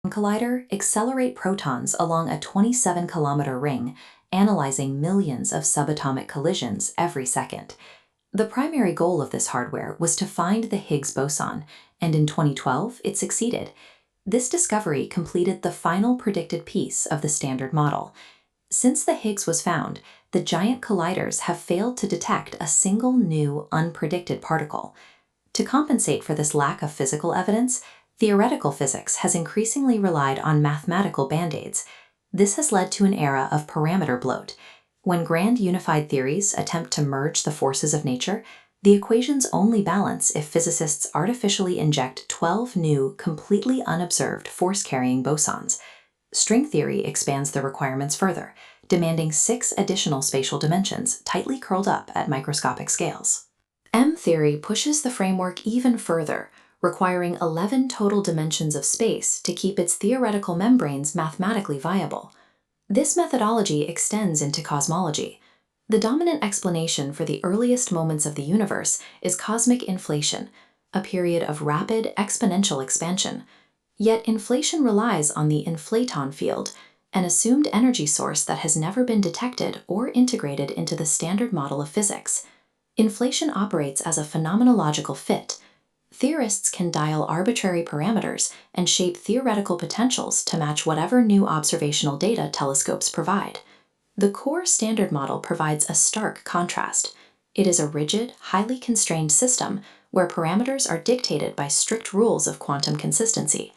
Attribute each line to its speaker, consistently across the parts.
Speaker 1: Collider accelerate protons along a 27-kilometer ring, analyzing millions of subatomic collisions every second. The primary goal of this hardware was to find the Higgs boson, and in 2012 it succeeded. This discovery completed the final predicted piece of the Standard Model. Since the Higgs was found, the giant colliders have failed to detect a single new, unpredicted particle. To compensate for this lack of physical evidence, theoretical physics has increasingly relied on mathematical band-aids. This has led to an era of parameter bloat. When grand unified theories attempt to merge the forces of nature, the equations only balance if physicists artificially inject 12 new, completely unobserved force-carrying bosons. String theory expands the requirements further, demanding 6 additional spatial dimensions tightly curled up at microscopic scales. M-theory pushes the framework even further, requiring 11 total dimensions of space to keep its theoretical membranes mathematically viable. This methodology extends into cosmology. The dominant explanation for the earliest moments of the universe is cosmic inflation, a period of rapid exponential expansion. Yet inflation relies on the inflaton field, an assumed energy source that has never been detected or integrated into the Standard Model of physics. Inflation operates as a phenomenological fit. Theorists can dial arbitrary parameters and shape theoretical potentials to match whatever new observational data telescopes provide. The core Standard Model provides a stark contrast. It is a rigid, highly constrained system where parameters are dictated by strict rules of quantum consistency.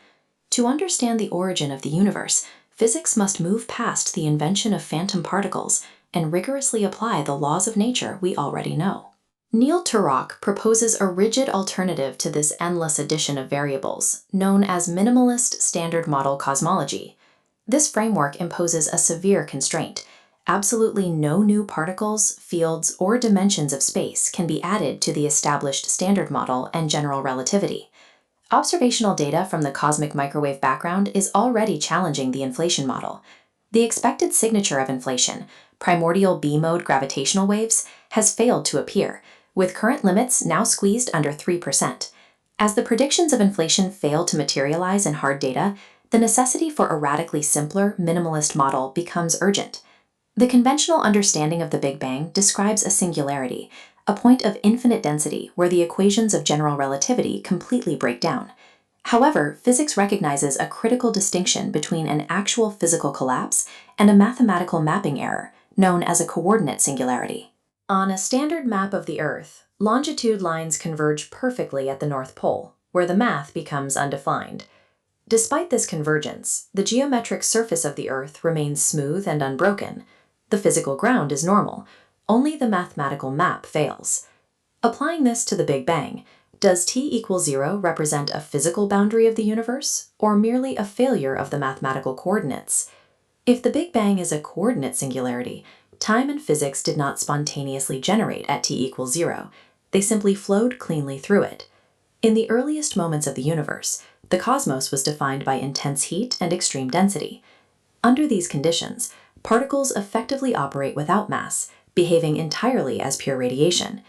Speaker 1: To understand the origin of the universe, physics must move past the invention of phantom particles and rigorously apply the laws of nature we already know. Neil Turok proposes a rigid alternative to this endless addition of variables, known as minimalist Standard Model cosmology. This framework imposes a severe constraint. Absolutely no new particles, fields, or dimensions of space can be added to the established Standard Model and general relativity. Observational data from the cosmic microwave background is already challenging the inflation model. The expected signature of inflation, primordial B-mode gravitational waves, has failed to appear, with current limits now squeezed under 3%. As the predictions of inflation fail to materialize in hard data, the necessity for a radically simpler, minimalist model becomes urgent. The conventional understanding of the Big Bang describes a singularity, a point of infinite density where the equations of general relativity completely break down. However, physics recognizes a critical distinction between an actual physical collapse and a mathematical mapping error, known as a coordinate singularity. On a standard map of the Earth, longitude lines converge perfectly at the North Pole, where the math becomes undefined. Despite this convergence, the geometric surface of the Earth remains smooth and unbroken. The physical ground is normal, only the mathematical map fails. Applying this to the Big Bang, does t=0 represent a physical boundary of the universe, or merely a failure of the mathematical coordinates? If the Big Bang is a coordinate singularity, time and physics did not spontaneously generate at t=0. They simply flowed cleanly through it. In the earliest moments of the universe, the cosmos was defined by intense heat and extreme density. Under these conditions, particles effectively operate without mass, behaving entirely as pure radiation.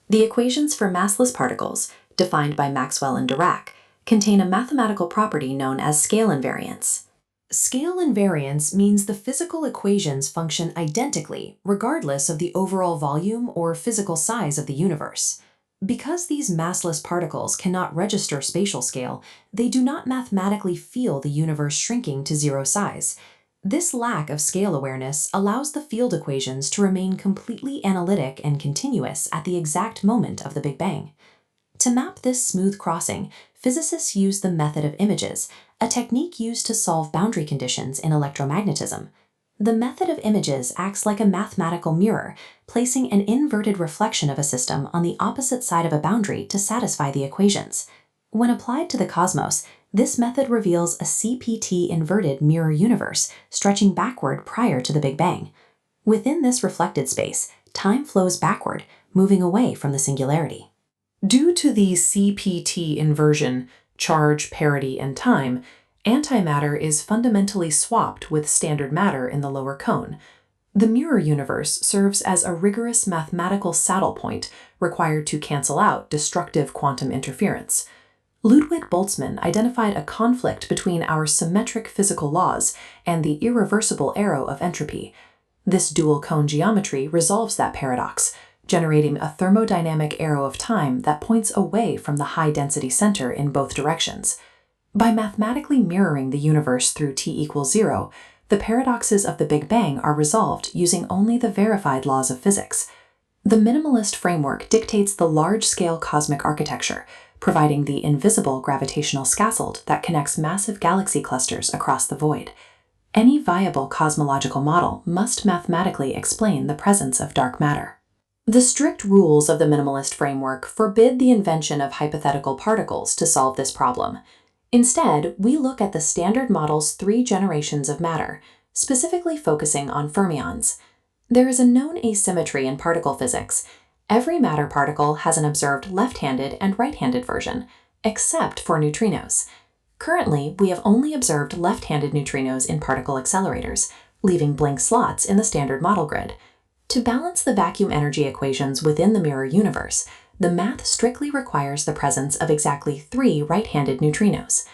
Speaker 1: The equations for massless particles, defined by Maxwell and Dirac, contain a mathematical property known as scale invariance. Scale invariance means the physical equations function identically regardless of the overall volume or physical size of the universe. Because these massless particles cannot register spatial scale, they do not mathematically feel the universe shrinking to zero size. This lack of scale awareness allows the field equations to remain completely analytic and continuous at the exact moment of the Big Bang. To map this smooth crossing, physicists use the method of images, a technique used to solve boundary conditions in electromagnetism. The method of images acts like a mathematical mirror, placing an inverted reflection of a system on the opposite side of a boundary to satisfy the equations. When applied to the cosmos, this method reveals a CPT inverted mirror universe stretching backward prior to the Big Bang. Within this reflected space, time flows backward, moving away from the singularity. Due to the CPT inversion, charge, parity, and time, antimatter is fundamentally swapped with standard matter in the lower cone. The mirror universe serves as a rigorous mathematical saddle point required to cancel out destructive quantum interference. Ludwig Boltzmann identified a conflict between our symmetric physical laws and the irreversible arrow of entropy. This dual cone geometry resolves that paradox, generating a thermodynamic arrow of time that points away from the high-density center in both directions. By mathematically mirroring the universe through t=0, the paradoxes of the Big Bang are resolved using only the verified laws of physics. The minimalist framework dictates the large-scale cosmic architecture, providing the invisible gravitational scaffold that connects massive galaxy clusters across the void. Any viable cosmological model must mathematically explain the presence of dark matter. The strict rules of the minimalist framework forbid the invention of hypothetical particles to solve this problem. Instead, we look at the Standard Model's 3 generations of matter, specifically focusing on fermions. There is a known asymmetry in particle physics. Every matter particle has an observed left-handed and right-handed version, except for neutrinos. Currently, we have only observed left-handed neutrinos in particle accelerators, leaving blank slots in the Standard Model grid. To balance the vacuum energy equations within the mirror universe, the math strictly requires the presence of exactly 3 right-handed neutrinos.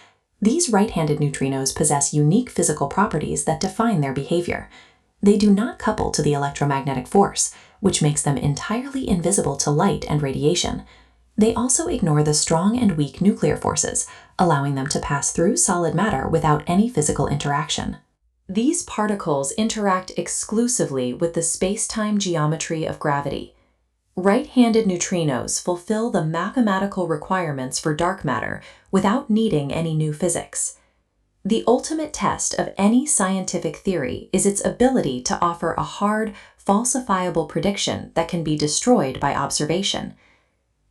Speaker 1: These right-handed neutrinos possess unique physical properties that define their behavior. They do not couple to the electromagnetic force, which makes them entirely invisible to light and radiation. They also ignore the strong and weak nuclear forces, allowing them to pass through solid matter without any physical interaction. These particles interact exclusively with the space-time geometry of gravity. Right-handed neutrinos fulfill the mathematical requirements for dark matter without needing any new physics. The ultimate test of any scientific theory is its ability to offer a hard, falsifiable prediction that can be destroyed by observation.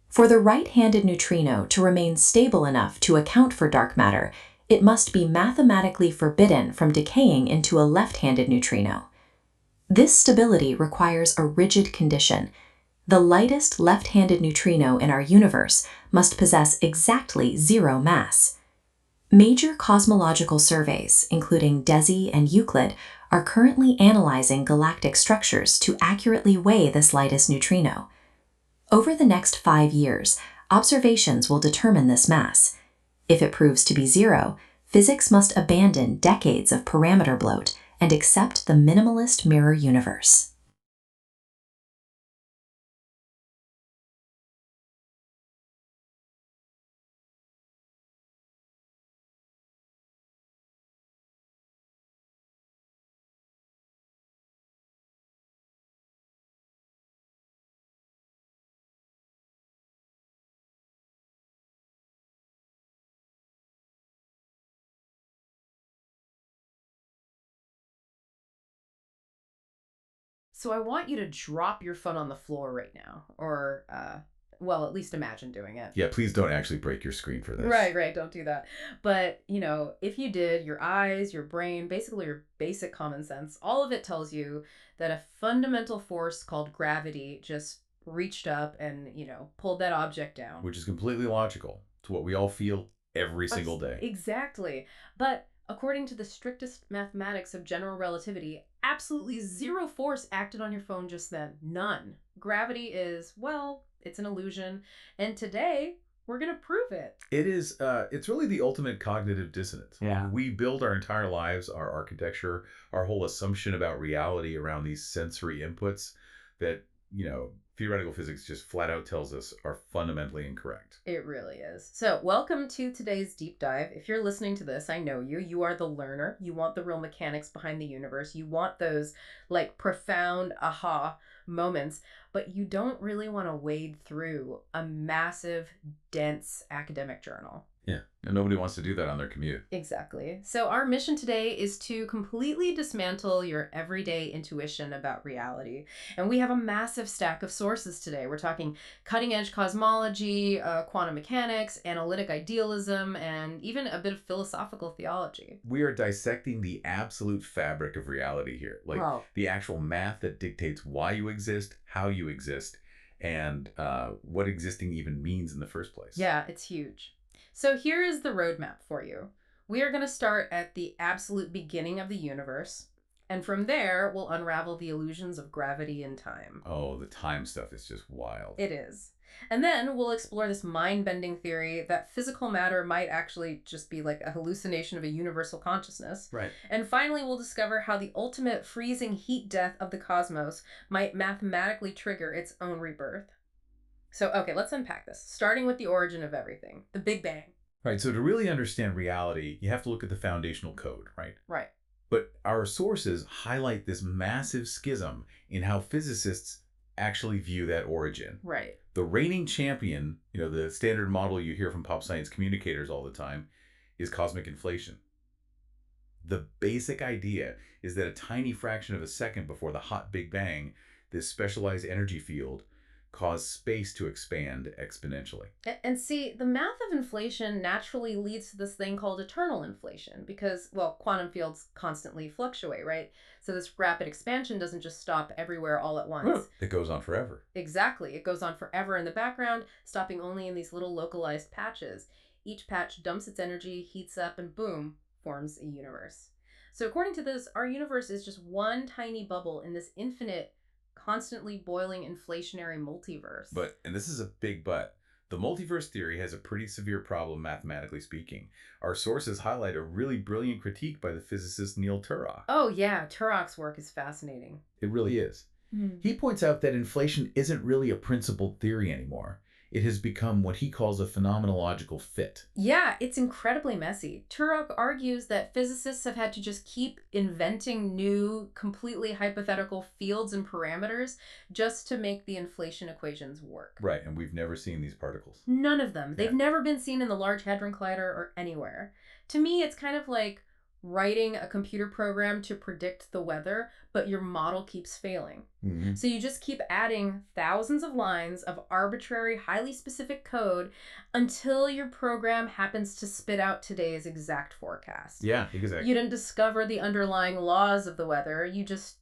Speaker 1: For the right-handed neutrino to remain stable enough to account for dark matter, it must be mathematically forbidden from decaying into a left-handed neutrino. This stability requires a rigid condition. The lightest left-handed neutrino in our universe must possess exactly 0 mass. Major cosmological surveys, including DESI and Euclid, are currently analyzing galactic structures to accurately weigh this lightest neutrino. Over the next 5 years, observations will determine this mass. If it proves to be 0, physics must abandon decades of parameter bloat and accept the minimalist mirror universe.
Speaker 2: So I want you to drop your phone on the floor right now, or well, at least imagine doing it.
Speaker 3: Yeah, please don't actually break your screen for this.
Speaker 2: Right, don't do that. But, if you did, your eyes, your brain, basically your basic common sense, all of it tells you that a fundamental force called gravity just reached up and, pulled that object down.
Speaker 3: Which is completely logical to what we all feel every single day.
Speaker 2: Exactly. But according to the strictest mathematics of general relativity, absolutely zero force acted on your phone just then. None. Gravity is, well, it's an illusion. And today, we're going to prove it.
Speaker 3: It's really the ultimate cognitive dissonance.
Speaker 4: Yeah.
Speaker 3: We build our entire lives, our architecture, our whole assumption about reality around these sensory inputs that, theoretical physics just flat out tells us are fundamentally incorrect.
Speaker 2: It really is. So, welcome to today's deep dive. If you're listening to this, I know you. You are the learner. You want the real mechanics behind the universe. You want those profound aha moments, but you don't really want to wade through a massive, dense academic journal.
Speaker 3: Yeah. And nobody wants to do that on their commute.
Speaker 2: Exactly. So, our mission today is to completely dismantle your everyday intuition about reality. And we have a massive stack of sources today. We're talking cutting edge cosmology, quantum mechanics, analytic idealism, and even a bit of philosophical theology.
Speaker 3: We are dissecting the absolute fabric of reality here. Like
Speaker 2: Wow.
Speaker 3: the actual math that dictates why you exist, how you exist, and what existing even means in the first place.
Speaker 2: Yeah, it's huge. So here is the roadmap for you. We are going to start at the absolute beginning of the universe, and from there, we'll unravel the illusions of gravity and time.
Speaker 3: Oh, the time stuff is just wild.
Speaker 2: It is. And then we'll explore this mind-bending theory that physical matter might actually just be like a hallucination of a universal consciousness.
Speaker 3: Right.
Speaker 2: And finally, we'll discover how the ultimate freezing heat death of the cosmos might mathematically trigger its own rebirth. So, okay, let's unpack this, starting with the origin of everything, the Big Bang.
Speaker 3: Right. So to really understand reality, you have to look at the foundational code, right?
Speaker 2: Right.
Speaker 3: But our sources highlight this massive schism in how physicists actually view that origin.
Speaker 2: Right.
Speaker 3: The reigning champion, the standard model you hear from pop science communicators all the time, is cosmic inflation. The basic idea is that a tiny fraction of a second before the hot Big Bang, this specialized energy field caused space to expand exponentially.
Speaker 2: And see, the math of inflation naturally leads to this thing called eternal inflation because, well, quantum fields constantly fluctuate, right? So this rapid expansion doesn't just stop everywhere all at once.
Speaker 3: It goes on forever.
Speaker 2: Exactly. It goes on forever in the background, stopping only in these little localized patches. Each patch dumps its energy, heats up, and boom, forms a universe. So according to this, our universe is just one tiny bubble in this infinite, constantly boiling inflationary multiverse.
Speaker 3: And this is a big but, the multiverse theory has a pretty severe problem mathematically speaking. Our sources highlight a really brilliant critique by the physicist Neil Turok.
Speaker 2: Oh yeah, Turok's work is fascinating.
Speaker 3: It really is. He points out that inflation isn't really a principled theory anymore. It has become what he calls a phenomenological fit.
Speaker 2: Yeah, it's incredibly messy. Turok argues that physicists have had to just keep inventing new, completely hypothetical fields and parameters just to make the inflation equations work.
Speaker 3: Right, and we've never seen these particles.
Speaker 2: None of them. They've never been seen in the Large Hadron Collider or anywhere. To me, it's kind of like writing a computer program to predict the weather, but your model keeps failing.
Speaker 3: Mm-hmm.
Speaker 2: So you just keep adding thousands of lines of arbitrary, highly specific code until your program happens to spit out today's exact forecast.
Speaker 3: Yeah, exactly.
Speaker 2: You didn't discover the underlying laws of the weather. You just,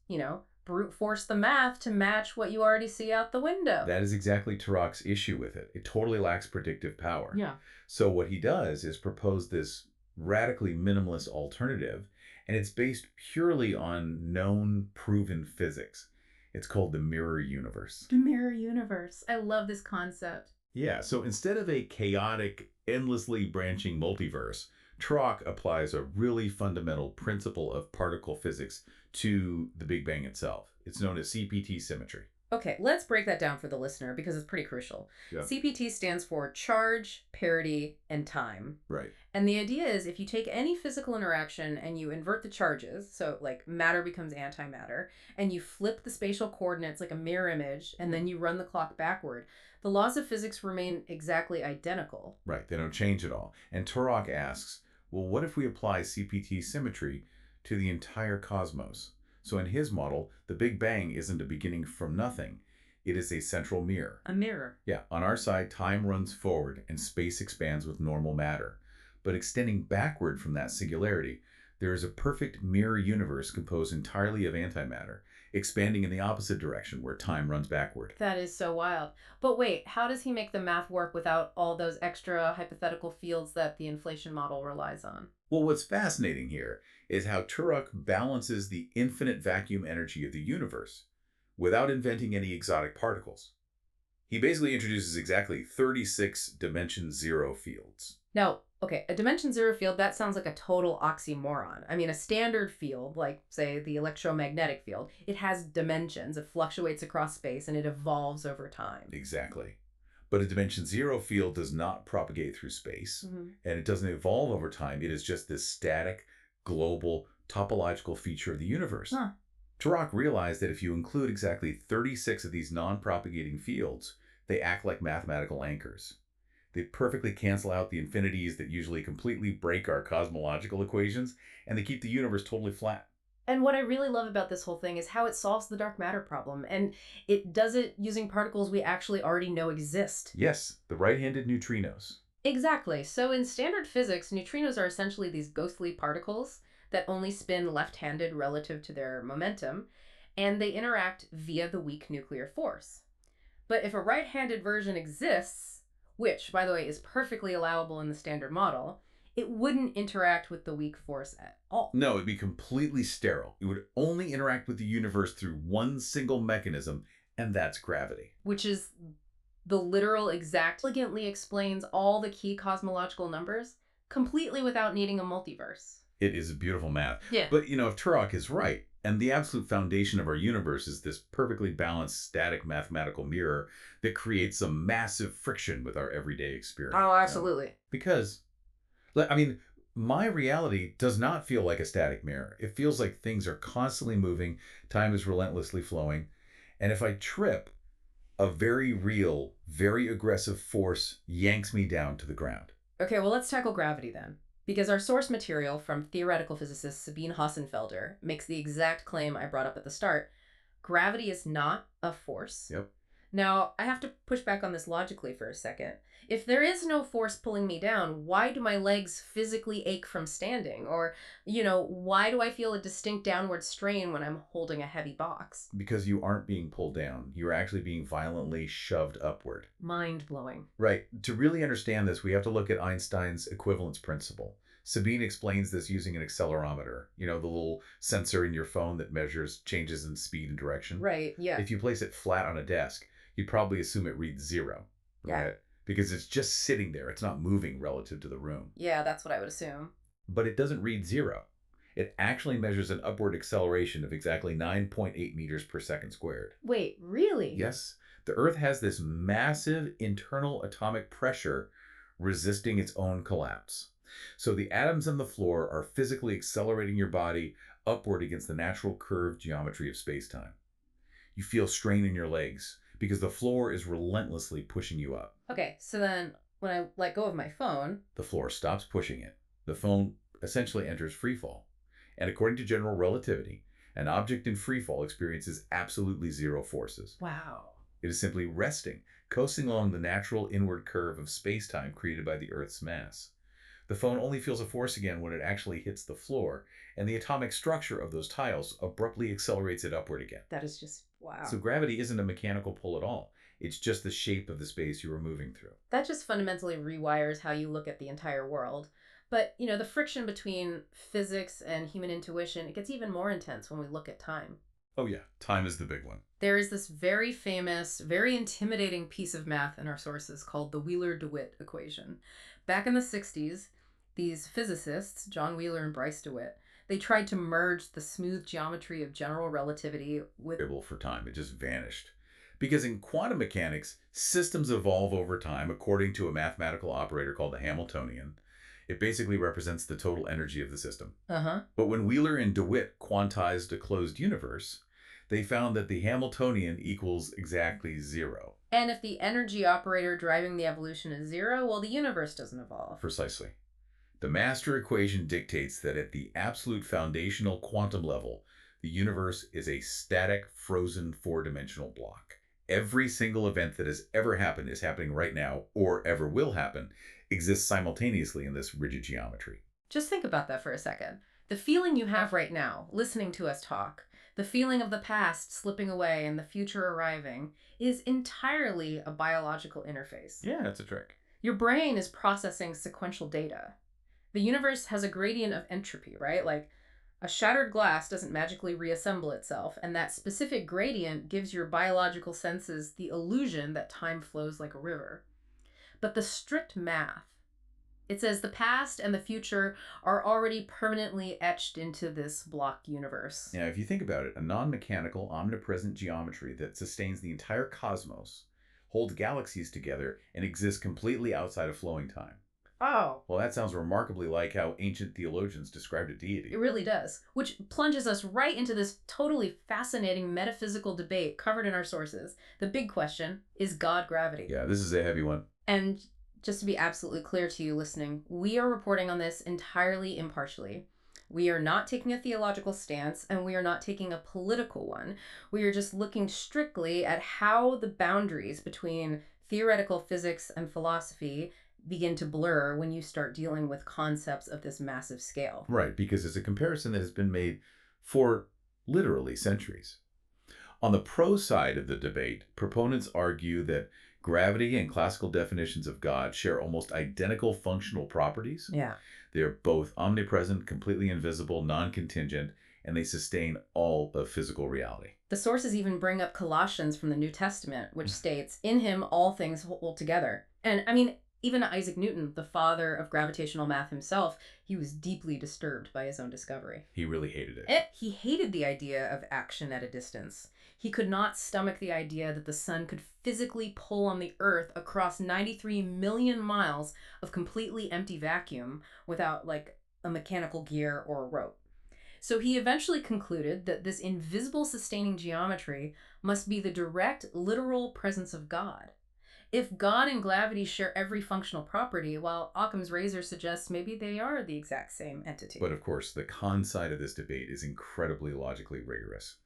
Speaker 2: brute force the math to match what you already see out the window.
Speaker 3: That is exactly Turok's issue with it. It totally lacks predictive power.
Speaker 2: Yeah.
Speaker 3: So what he does is propose this radically minimalist alternative, and it's based purely on known, proven physics. It's called the mirror universe.
Speaker 2: The mirror universe. I love this concept.
Speaker 3: Yeah, so instead of a chaotic, endlessly branching multiverse, Turok applies a really fundamental principle of particle physics to the Big Bang itself. It's known as CPT symmetry.
Speaker 2: Okay, let's break that down for the listener because it's pretty crucial.
Speaker 3: Yeah.
Speaker 2: CPT stands for charge, parity, and time.
Speaker 3: Right.
Speaker 2: And the idea is if you take any physical interaction and you invert the charges, so like matter becomes antimatter, and you flip the spatial coordinates like a mirror image, and then you run the clock backward, the laws of physics remain exactly identical.
Speaker 3: Right, they don't change at all. And Turok asks, well, what if we apply CPT symmetry to the entire cosmos? So in his model, the Big Bang isn't a beginning from nothing. It is a central mirror.
Speaker 2: A mirror.
Speaker 3: Yeah, on our side, time runs forward and space expands with normal matter. But extending backward from that singularity, there is a perfect mirror universe composed entirely of antimatter, expanding in the opposite direction where time runs backward.
Speaker 2: That is so wild. But wait, how does he make the math work without all those extra hypothetical fields that the inflation model relies on?
Speaker 3: Well, what's fascinating here is how Turok balances the infinite vacuum energy of the universe without inventing any exotic particles. He basically introduces exactly 36 dimension zero fields.
Speaker 2: Now, okay, a dimension zero field, that sounds like a total oxymoron. I mean, a standard field, like, say, the electromagnetic field, it has dimensions, it fluctuates across space, and it evolves over time.
Speaker 3: Exactly. But a dimension zero field does not propagate through space,
Speaker 2: Mm-hmm.
Speaker 3: and it doesn't evolve over time. It is just this static, global, topological feature of the universe.
Speaker 2: Huh.
Speaker 3: Turok realized that if you include exactly 36 of these non-propagating fields, they act like mathematical anchors. They perfectly cancel out the infinities that usually completely break our cosmological equations, and they keep the universe totally flat.
Speaker 2: And what I really love about this whole thing is how it solves the dark matter problem, and it does it using particles we actually already know exist.
Speaker 3: Yes, the right-handed neutrinos.
Speaker 2: Exactly. So in standard physics, neutrinos are essentially these ghostly particles that only spin left-handed relative to their momentum, and they interact via the weak nuclear force. But if a right-handed version exists, which, by the way, is perfectly allowable in the standard model, it wouldn't interact with the weak force at all.
Speaker 3: No, it'd be completely sterile. It would only interact with the universe through one single mechanism, and that's gravity.
Speaker 2: Which is The literal exact elegantly explains all the key cosmological numbers completely without needing a multiverse.
Speaker 3: It is beautiful math.
Speaker 2: Yeah.
Speaker 3: But, if Turok is right, and the absolute foundation of our universe is this perfectly balanced static mathematical mirror that creates some massive friction with our everyday experience.
Speaker 2: Oh, absolutely.
Speaker 3: Because, my reality does not feel like a static mirror. It feels like things are constantly moving, time is relentlessly flowing. And if I trip, a very real, very aggressive force yanks me down to the ground.
Speaker 2: Okay, well, let's tackle gravity then. Because our source material from theoretical physicist Sabine Hossenfelder makes the exact claim I brought up at the start. Gravity is not a force.
Speaker 3: Yep.
Speaker 2: Now, I have to push back on this logically for a second. If there is no force pulling me down, why do my legs physically ache from standing? Or, why do I feel a distinct downward strain when I'm holding a heavy box?
Speaker 3: Because you aren't being pulled down. You're actually being violently shoved upward.
Speaker 2: Mind-blowing.
Speaker 3: Right. To really understand this, we have to look at Einstein's equivalence principle. Sabine explains this using an accelerometer, the little sensor in your phone that measures changes in speed and direction.
Speaker 2: Right, yeah.
Speaker 3: If you place it flat on a desk, you'd probably assume it reads 0.
Speaker 2: Yeah.
Speaker 3: Right? Because it's just sitting there. It's not moving relative to the room.
Speaker 2: Yeah, that's what I would assume.
Speaker 3: But it doesn't read 0. It actually measures an upward acceleration of exactly 9.8 meters per second squared.
Speaker 2: Wait, really?
Speaker 3: Yes. The Earth has this massive internal atomic pressure resisting its own collapse. So the atoms on the floor are physically accelerating your body upward against the natural curved geometry of space-time. You feel strain in your legs because the floor is relentlessly pushing you up.
Speaker 2: Okay, so then when I let go of my phone,
Speaker 3: the floor stops pushing it. The phone essentially enters freefall. And according to general relativity, an object in freefall experiences absolutely 0 forces.
Speaker 2: wow.
Speaker 3: It is simply resting, coasting along the natural inward curve of space-time created by the Earth's mass. The phone only feels a force again when it actually hits the floor, and the atomic structure of those tiles abruptly accelerates it upward again.
Speaker 2: That is just, wow.
Speaker 3: So gravity isn't a mechanical pull at all. It's just the shape of the space you are moving through.
Speaker 2: That just fundamentally rewires how you look at the entire world. But, the friction between physics and human intuition, it gets even more intense when we look at time.
Speaker 3: Oh yeah, time is the big one.
Speaker 2: There is this very famous, very intimidating piece of math in our sources called the Wheeler-DeWitt equation. Back in the 60s, these physicists, John Wheeler and Bryce DeWitt, they tried to merge the smooth geometry of general relativity with...
Speaker 3: for time. It just vanished. Because in quantum mechanics, systems evolve over time according to a mathematical operator called the Hamiltonian. It basically represents the total energy of the system.
Speaker 2: Uh-huh.
Speaker 3: But when Wheeler and DeWitt quantized a closed universe, they found that the Hamiltonian equals exactly 0.
Speaker 2: And if the energy operator driving the evolution is 0, well, the universe doesn't evolve.
Speaker 3: Precisely. The master equation dictates that at the absolute foundational quantum level, the universe is a static, frozen, 4-dimensional block. Every single event that has ever happened is happening right now, or ever will happen, exists simultaneously in this rigid geometry.
Speaker 2: Just think about that for a second. The feeling you have right now, listening to us talk, the feeling of the past slipping away and the future arriving, is entirely a biological interface.
Speaker 3: Yeah, that's a trick.
Speaker 2: Your brain is processing sequential data. The universe has a gradient of entropy, right? Like a shattered glass doesn't magically reassemble itself, and that specific gradient gives your biological senses the illusion that time flows like a river. But the strict math, it says the past and the future are already permanently etched into this block universe.
Speaker 3: Now, if you think about it, a non-mechanical, omnipresent geometry that sustains the entire cosmos, holds galaxies together, and exists completely outside of flowing time.
Speaker 2: Oh.
Speaker 3: Well, that sounds remarkably like how ancient theologians described a deity.
Speaker 2: It really does, which plunges us right into this totally fascinating metaphysical debate covered in our sources. The big question, is God gravity?
Speaker 3: Yeah, this is a heavy one.
Speaker 2: And just to be absolutely clear to you listening, we are reporting on this entirely impartially. We are not taking a theological stance, and we are not taking a political one. We are just looking strictly at how the boundaries between theoretical physics and philosophy begin to blur when you start dealing with concepts of this massive scale.
Speaker 3: Right, because it's a comparison that has been made for literally centuries. On the pro side of the debate, proponents argue that gravity and classical definitions of God share almost identical functional properties.
Speaker 2: Yeah.
Speaker 3: They're both omnipresent, completely invisible, non-contingent, and they sustain all of physical reality.
Speaker 2: The sources even bring up Colossians from the New Testament, which states, "In him all things hold together." And I mean, even Isaac Newton, the father of gravitational math himself, he was deeply disturbed by his own discovery.
Speaker 3: He really hated it.
Speaker 2: He hated the idea of action at a distance. He could not stomach the idea that the sun could physically pull on the Earth across 93 million miles of completely empty vacuum without, like, a mechanical gear or a rope. So he eventually concluded that this invisible sustaining geometry must be the direct, literal presence of God. If God and gravity share every functional property, while Occam's razor suggests maybe they are the exact same entity.
Speaker 3: But of course, the con side of this debate is incredibly logically rigorous.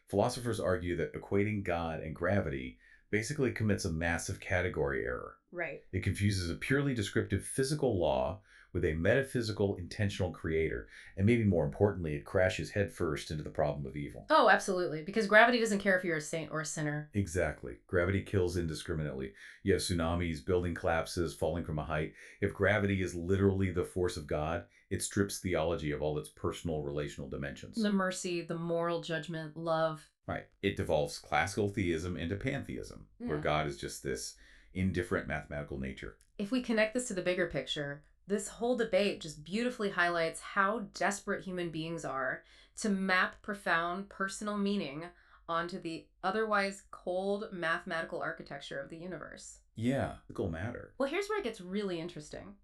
Speaker 3: Philosophers argue that equating God and gravity basically commits a massive category error.
Speaker 2: Right.
Speaker 3: It confuses a purely descriptive physical law with a metaphysical intentional creator, and maybe more importantly, it crashes headfirst into the problem of evil.
Speaker 2: Oh, absolutely. Because gravity doesn't care if you're a saint or a sinner.
Speaker 3: Exactly. Gravity kills indiscriminately. You have tsunamis, building collapses, falling from a height. If gravity is literally the force of God, it strips theology of all its personal relational dimensions.
Speaker 2: The mercy, the moral judgment, love.
Speaker 3: Right. It devolves classical theism into pantheism, where
Speaker 2: Yeah.
Speaker 3: God is just this indifferent mathematical nature.
Speaker 2: If we connect this to the bigger picture, this whole debate just beautifully highlights how desperate human beings are to map profound personal meaning onto the otherwise cold mathematical architecture of the universe.
Speaker 3: Yeah, physical matter.
Speaker 2: Well, here's where it gets really interesting.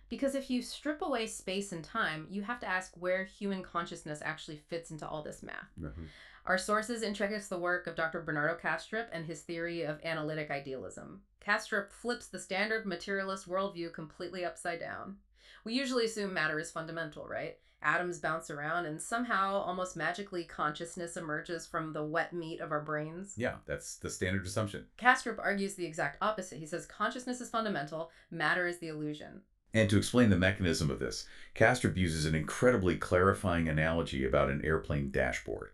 Speaker 2: Because if you strip away space and time, you have to ask where human consciousness actually fits into all this math.
Speaker 3: Mhm.
Speaker 2: Our sources introduce the work of Dr. Bernardo Kastrup and his theory of analytic idealism. Kastrup flips the standard materialist worldview completely upside down. We usually assume matter is fundamental, right? Atoms bounce around and somehow, almost magically, consciousness emerges from the wet meat of our brains.
Speaker 3: Yeah, that's the standard assumption.
Speaker 2: Kastrup argues the exact opposite. He says consciousness is fundamental, matter is the illusion.
Speaker 3: And to explain the mechanism of this, Kastrup uses an incredibly clarifying analogy about an airplane dashboard.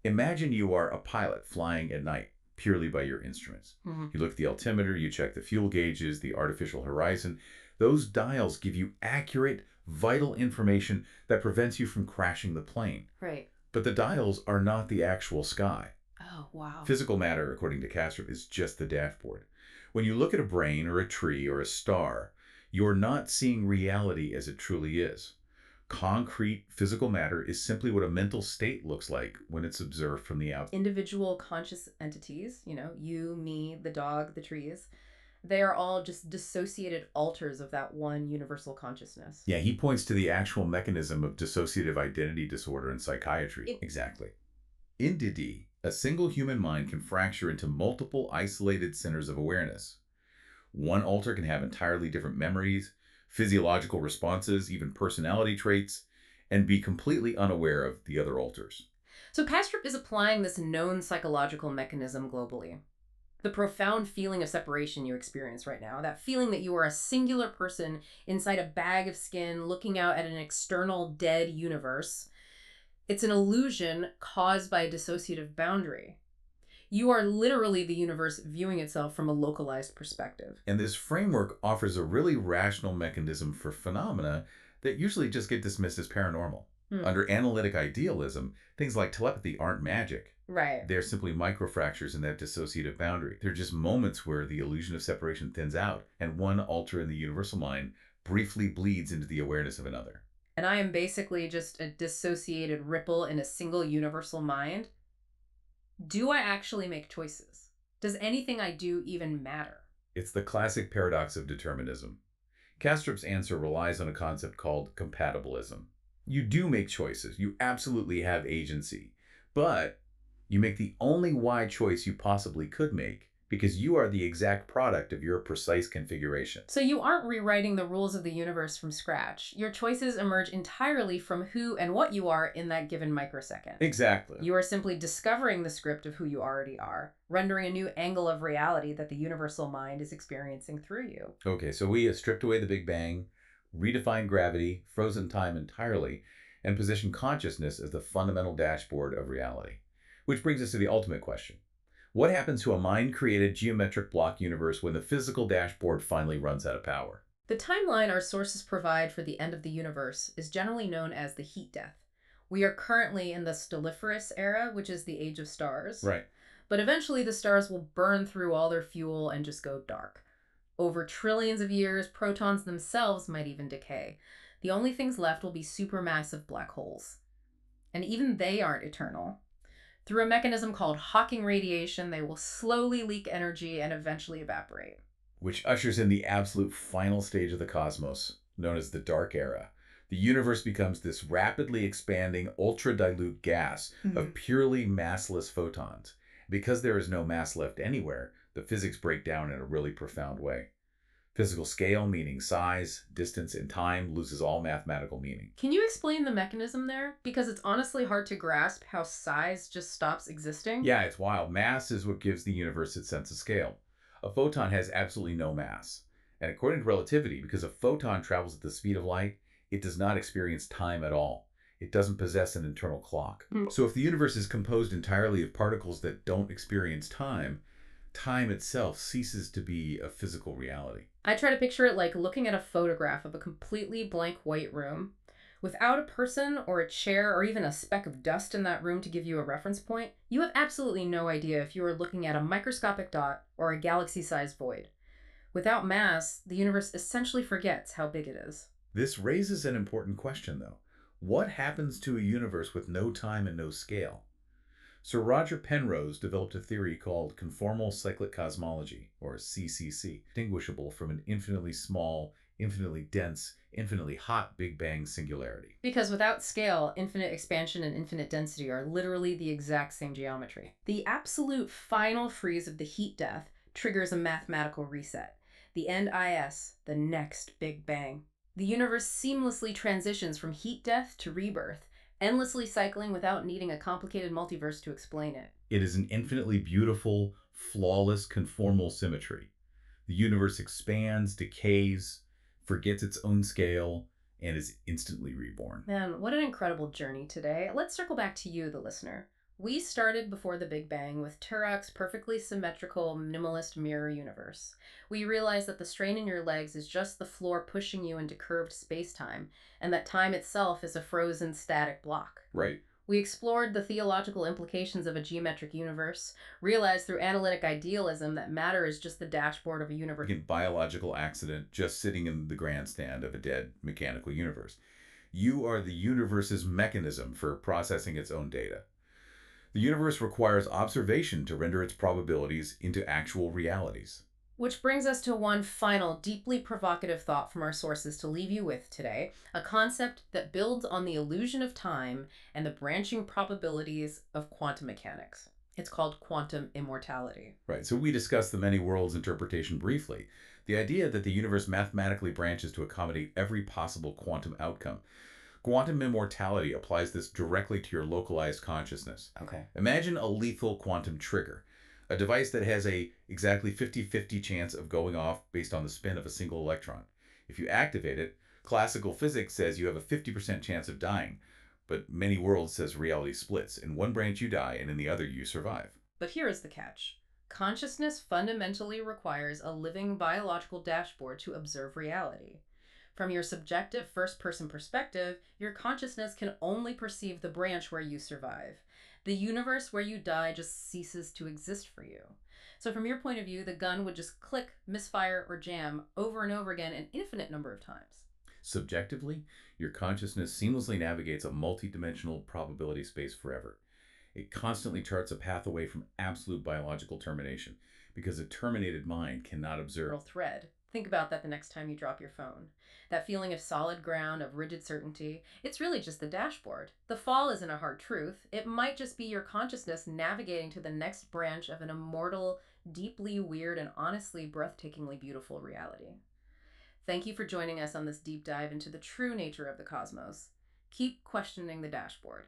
Speaker 3: Imagine you are a pilot flying at night purely by your instruments.
Speaker 2: Mm-hmm.
Speaker 3: You look at the altimeter, you check the fuel gauges, the artificial horizon. Those dials give you accurate, vital information that prevents you from crashing the plane.
Speaker 2: Right.
Speaker 3: But the dials are not the actual sky.
Speaker 2: Oh, wow.
Speaker 3: Physical matter, according to Kastrup, is just the dashboard. When you look at a brain or a tree or a star, you're not seeing reality as it truly is. Concrete physical matter is simply what a mental state looks like when it's observed from the outside.
Speaker 2: Individual conscious entities, you, me, the dog, the trees, they are all just dissociated alters of that one universal consciousness.
Speaker 3: Yeah, he points to the actual mechanism of dissociative identity disorder in psychiatry. Exactly. In Didi, a single human mind can fracture into multiple isolated centers of awareness. One alter can have entirely different memories, physiological responses, even personality traits, and be completely unaware of the other alters.
Speaker 2: So Kastrup is applying this known psychological mechanism globally. The profound feeling of separation you experience right now, that feeling that you are a singular person inside a bag of skin looking out at an external dead universe, it's an illusion caused by a dissociative boundary. You are literally the universe viewing itself from a localized perspective.
Speaker 3: And this framework offers a really rational mechanism for phenomena that usually just get dismissed as paranormal. Under analytic idealism, things like telepathy aren't magic.
Speaker 2: Right.
Speaker 3: They're simply microfractures in that dissociative boundary. They're just moments where the illusion of separation thins out, and one alter in the universal mind briefly bleeds into the awareness of another.
Speaker 2: And I am basically just a dissociated ripple in a single universal mind. Do I actually make choices? Does anything I do even matter?
Speaker 3: It's the classic paradox of determinism. Kastrup's answer relies on a concept called compatibilism. You do make choices. You absolutely have agency. But you make the only wide choice you possibly could make because you are the exact product of your precise configuration.
Speaker 2: So you aren't rewriting the rules of the universe from scratch. Your choices emerge entirely from who and what you are in that given microsecond.
Speaker 3: Exactly.
Speaker 2: You are simply discovering the script of who you already are, rendering a new angle of reality that the universal mind is experiencing through you.
Speaker 3: Okay, so we have stripped away the Big Bang, redefined gravity, frozen time entirely, and positioned consciousness as the fundamental dashboard of reality. Which brings us to the ultimate question. What happens to a mind-created geometric block universe when the physical dashboard finally runs out of power?
Speaker 2: The timeline our sources provide for the end of the universe is generally known as the heat death. We are currently in the stelliferous era, which is the age of stars.
Speaker 3: Right.
Speaker 2: But eventually the stars will burn through all their fuel and just go dark. Over trillions of years, protons themselves might even decay. The only things left will be supermassive black holes. And even they aren't eternal. Through a mechanism called Hawking radiation, they will slowly leak energy and eventually evaporate.
Speaker 3: Which ushers in the absolute final stage of the cosmos, known as the dark era. The universe becomes this rapidly expanding, ultra-dilute gas of purely massless photons. Because there is no mass left anywhere, the physics break down in a really profound way. Physical scale, meaning size, distance, and time, loses all mathematical meaning.
Speaker 2: Can you explain the mechanism there? Because it's honestly hard to grasp how size just stops existing.
Speaker 3: Yeah, it's wild. Mass is what gives the universe its sense of scale. A photon has absolutely no mass. And according to relativity, because a photon travels at the speed of light, it does not experience time at all. It doesn't possess an internal clock. So if the universe is composed entirely of particles that don't experience time, time itself ceases to be a physical reality.
Speaker 2: I try to picture it like looking at a photograph of a completely blank white room. Without a person or a chair or even a speck of dust in that room to give you a reference point, you have absolutely no idea if you are looking at a microscopic dot or a galaxy-sized void. Without mass, the universe essentially forgets how big it is.
Speaker 3: This raises an important question, though. What happens to a universe with no time and no scale? Sir Roger Penrose developed a theory called conformal cyclic cosmology, or CCC, distinguishable from an infinitely small, infinitely dense, infinitely hot Big Bang singularity.
Speaker 2: Because without scale, infinite expansion and infinite density are literally the exact same geometry. The absolute final freeze of the heat death triggers a mathematical reset. The NIS, the next Big Bang. The universe seamlessly transitions from heat death to rebirth, endlessly cycling without needing a complicated multiverse to explain it.
Speaker 3: It is an infinitely beautiful, flawless, conformal symmetry. The universe expands, decays, forgets its own scale, and is instantly reborn.
Speaker 2: Man, what an incredible journey today. Let's circle back to you, the listener. We started before the Big Bang with Turok's perfectly symmetrical, minimalist mirror universe. We realized that the strain in your legs is just the floor pushing you into curved space-time, and that time itself is a frozen static block.
Speaker 3: Right.
Speaker 2: We explored the theological implications of a geometric universe, realized through analytic idealism that matter is just the dashboard of a universe.
Speaker 3: Biological accident just sitting in the grandstand of a dead mechanical universe. You are the universe's mechanism for processing its own data. The universe requires observation to render its probabilities into actual realities.
Speaker 2: Which brings us to one final, deeply provocative thought from our sources to leave you with today, a concept that builds on the illusion of time and the branching probabilities of quantum mechanics. It's called quantum immortality.
Speaker 3: Right, so we discussed the many worlds interpretation briefly. The idea that the universe mathematically branches to accommodate every possible quantum outcome. Quantum immortality applies this directly to your localized consciousness.
Speaker 2: Okay.
Speaker 3: Imagine a lethal quantum trigger, a device that has a exactly 50-50 chance of going off based on the spin of a single electron. If you activate it, classical physics says you have a 50% chance of dying, but many worlds says reality splits. In one branch you die, and in the other you survive.
Speaker 2: But here is the catch. Consciousness fundamentally requires a living biological dashboard to observe reality. From your subjective first-person perspective, your consciousness can only perceive the branch where you survive. The universe where you die just ceases to exist for you. So from your point of view, the gun would just click, misfire, or jam over and over again an infinite number of times.
Speaker 3: Subjectively, your consciousness seamlessly navigates a multidimensional probability space forever. It constantly charts a path away from absolute biological termination, because a terminated mind cannot observe.
Speaker 2: Thread. Think about that the next time you drop your phone. That feeling of solid ground, of rigid certainty, it's really just the dashboard. The fall isn't a hard truth. It might just be your consciousness navigating to the next branch of an immortal, deeply weird, and honestly breathtakingly beautiful reality. Thank you for joining us on this deep dive into the true nature of the cosmos. Keep questioning the dashboard.